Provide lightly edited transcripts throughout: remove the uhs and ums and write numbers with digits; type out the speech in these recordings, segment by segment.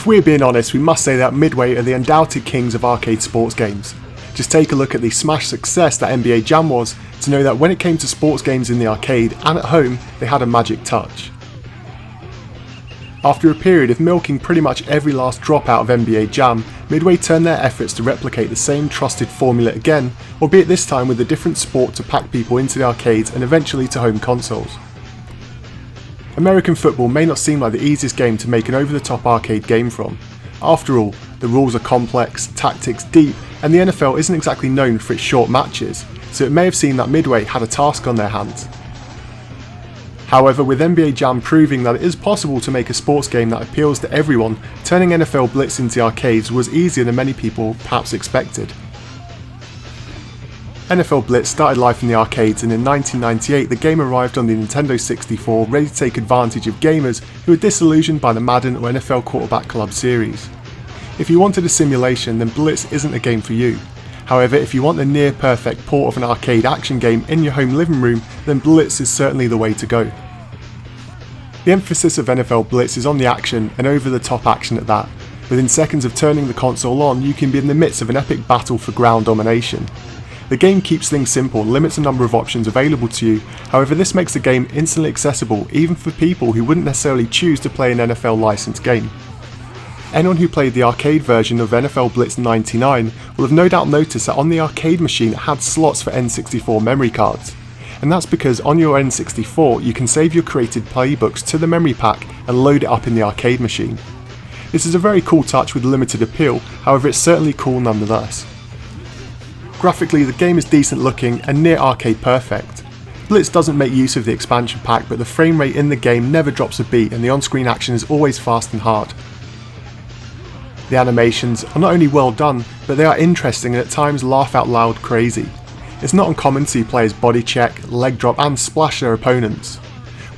If we're being honest, we must say that Midway are the undoubted kings of arcade sports games. Just take a look at the smash success that NBA Jam was to know that when it came to sports games in the arcade and at home, they had a magic touch. After a period of milking pretty much every last drop out of NBA Jam, Midway turned their efforts to replicate the same trusted formula again, albeit this time with a different sport to pack people into the arcades and eventually to home consoles. American football may not seem like the easiest game to make an over-the-top arcade game from. After all, the rules are complex, tactics deep, and the NFL isn't exactly known for its short matches, so it may have seemed that Midway had a task on their hands. However, with NBA Jam proving that it is possible to make a sports game that appeals to everyone, turning NFL Blitz into arcades was easier than many people perhaps expected. NFL Blitz started life in the arcades, and in 1998 the game arrived on the Nintendo 64 ready to take advantage of gamers who were disillusioned by the Madden or NFL Quarterback Club series. If you wanted a simulation, then Blitz isn't a game for you. However, if you want the near perfect port of an arcade action game in your home living room, then Blitz is certainly the way to go. The emphasis of NFL Blitz is on the action, and over the top action at that. Within seconds of turning the console on, you can be in the midst of an epic battle for ground domination. The game keeps things simple, limits the number of options available to you, however this makes the game instantly accessible even for people who wouldn't necessarily choose to play an NFL licensed game. Anyone who played the arcade version of NFL Blitz 99 will have no doubt noticed that on the arcade machine it had slots for N64 memory cards. And that's because on your N64 you can save your created playbooks to the memory pack and load it up in the arcade machine. This is a very cool touch with limited appeal, however it's certainly cool nonetheless. Graphically, the game is decent looking and near arcade perfect. Blitz doesn't make use of the expansion pack, but the frame rate in the game never drops a beat and the on-screen action is always fast and hard. The animations are not only well done, but they are interesting and at times laugh out loud crazy. It's not uncommon to see players body check, leg drop and splash their opponents.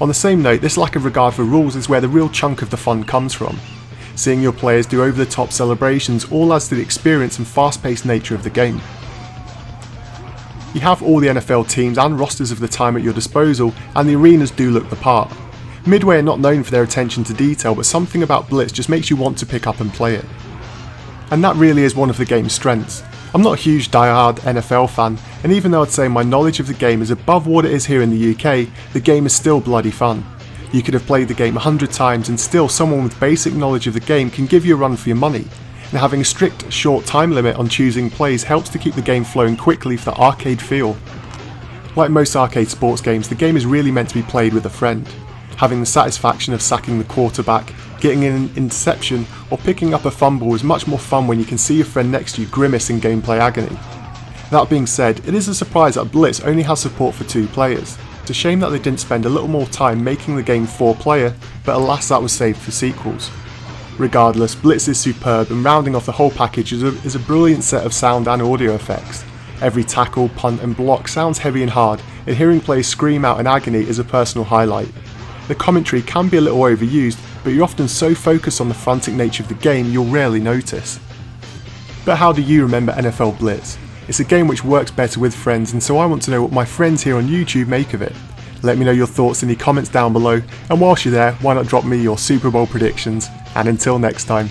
On the same note, this lack of regard for rules is where the real chunk of the fun comes from. Seeing your players do over the top celebrations all adds to the experience and fast paced nature of the game. You have all the NFL teams and rosters of the time at your disposal, and the arenas do look the part. Midway are not known for their attention to detail, but something about Blitz just makes you want to pick up and play it. And that really is one of the game's strengths. I'm not a huge die-hard NFL fan, and even though I'd say my knowledge of the game is above what it is here in the UK, the game is still bloody fun. You could have played the game 100 times and still someone with basic knowledge of the game can give you a run for your money. And having a strict short time limit on choosing plays helps to keep the game flowing quickly for the arcade feel. Like most arcade sports games, the game is really meant to be played with a friend. Having the satisfaction of sacking the quarterback, getting an interception, or picking up a fumble is much more fun when you can see your friend next to you grimace in gameplay agony. That being said, it is a surprise that Blitz only has support for 2 players. It's a shame that they didn't spend a little more time making the game 4-player, but alas that was saved for sequels. Regardless, Blitz is superb, and rounding off the whole package is a brilliant set of sound and audio effects. Every tackle, punt and block sounds heavy and hard, and hearing players scream out in agony is a personal highlight. The commentary can be a little overused, but you're often so focused on the frantic nature of the game you'll rarely notice. But how do you remember NFL Blitz? It's a game which works better with friends, and so I want to know what my friends here on YouTube make of it. Let me know your thoughts in the comments down below, and whilst you're there, why not drop me your Super Bowl predictions, and until next time.